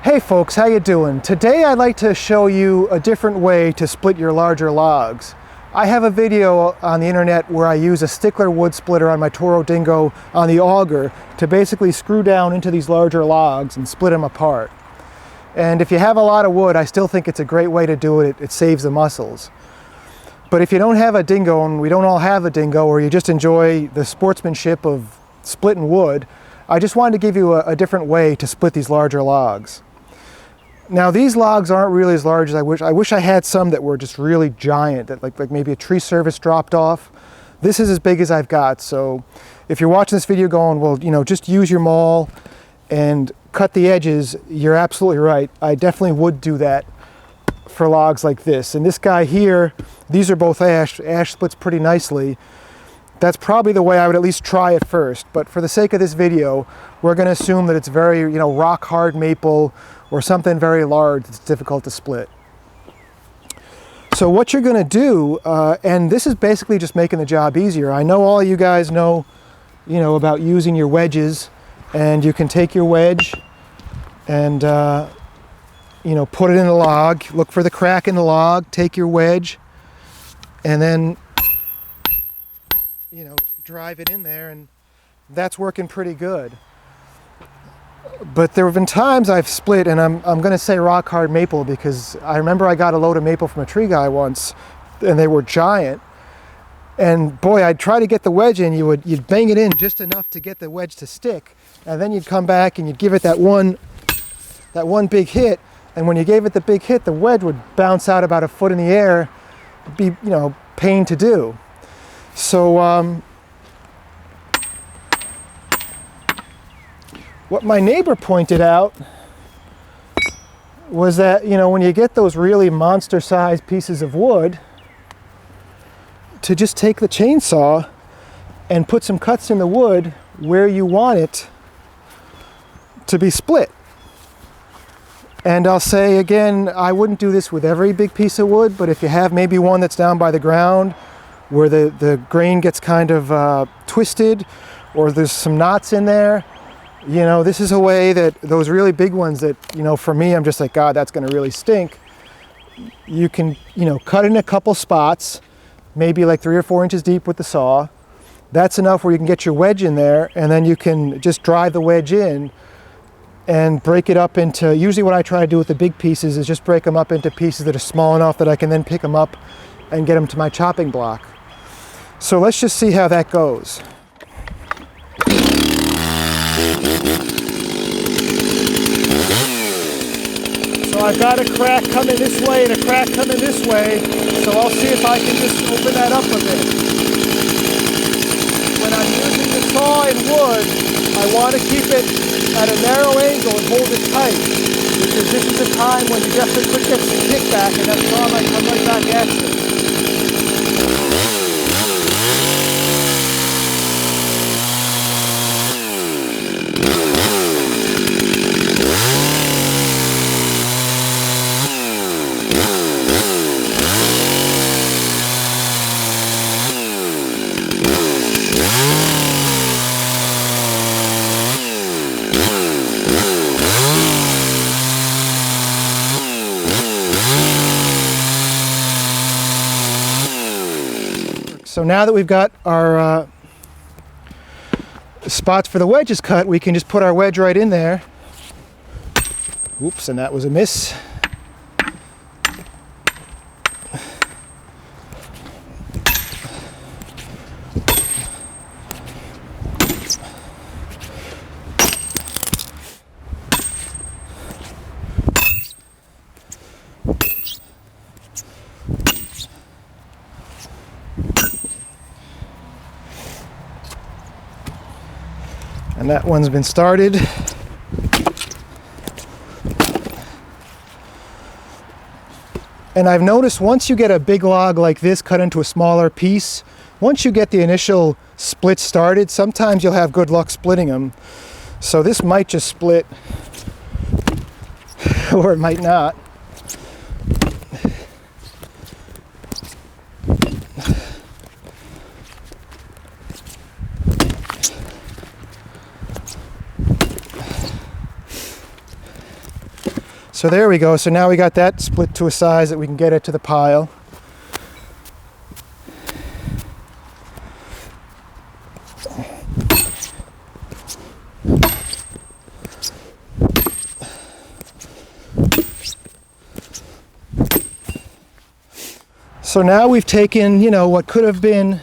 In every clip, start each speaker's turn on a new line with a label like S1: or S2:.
S1: Hey folks, how you doing? Today I'd like to show you a different way to split your larger logs. I have a video on the internet where I use a stickler wood splitter on my Toro Dingo on the auger to basically screw down into these larger logs and split them apart. And if you have a lot of wood, I still think it's a great way to do it. It saves the muscles. But if you don't have a dingo, and we don't all have a dingo, or you just enjoy the sportsmanship of splitting wood, I just wanted to give you a different way to split these larger logs. Now these logs aren't really as large as I wish. I wish I had some that were just really giant, that like maybe a tree service dropped off. This is as big as I've got. So if you're watching this video going, well, you know, just use your maul and cut the edges, you're absolutely right. I definitely would do that for logs like this. And this guy here, these are both ash. Ash splits pretty nicely. That's probably the way I would at least try it first. But for the sake of this video, we're going to assume that it's very, you know, rock hard maple or something very large that's difficult to split. So what you're going to do, and this is basically just making the job easier. I know all you guys know, you know, about using your wedges, and you can take your wedge and, you know, put it in the log, look for the crack in the log, take your wedge, and then, you know, drive it in there, and that's working pretty good. But there have been times I've split, and I'm going to say rock hard maple because I remember I got a load of maple from a tree guy once, and they were giant. And boy, I'd try to get the wedge in. You'd bang it in just enough to get the wedge to stick, and then you'd come back and you'd give it that one big hit. And when you gave it the big hit, the wedge would bounce out about a foot in the air. It'd be, you know, pain to do. So what my neighbor pointed out was that, you know, when you get those really monster-sized pieces of wood, to just take the chainsaw and put some cuts in the wood where you want it to be split. And I'll say again, I wouldn't do this with every big piece of wood, but if you have maybe one that's down by the ground where the grain gets kind of twisted, or there's some knots in there, you know, this is a way that those really big ones that, you know, for me, I'm just like, God, that's going to really stink. You can, you know, cut in a couple spots, maybe like 3 or 4 inches deep with the saw. That's enough where you can get your wedge in there, and then you can just drive the wedge in and break it up into, usually what I try to do with the big pieces is just break them up into pieces that are small enough that I can then pick them up and get them to my chopping block. So let's just see how that goes. So I've got a crack coming this way and a crack coming this way, so I'll see if I can just open that up a bit. When I'm using the saw and wood, I want to keep it at a narrow angle and hold it tight, because this is a time when you definitely could get some kickback and that saw might come right back at you. So now that we've got our spots for the wedges cut, we can just put our wedge right in there. Oops, and that was a miss. And that one's been started. And I've noticed once you get a big log like this cut into a smaller piece, once you get the initial split started, sometimes you'll have good luck splitting them. So this might just split, or it might not. So there we go. So now we got that split to a size that we can get it to the pile. So now we've taken, you know, what could have been,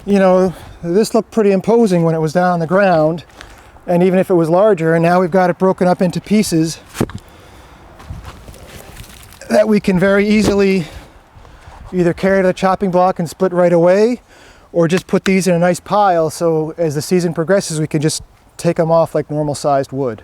S1: you know, this looked pretty imposing when it was down on the ground, and even if it was larger, and now we've got it broken up into pieces that we can very easily either carry to the chopping block and split right away, or just put these in a nice pile so as the season progresses we can just take them off like normal sized wood.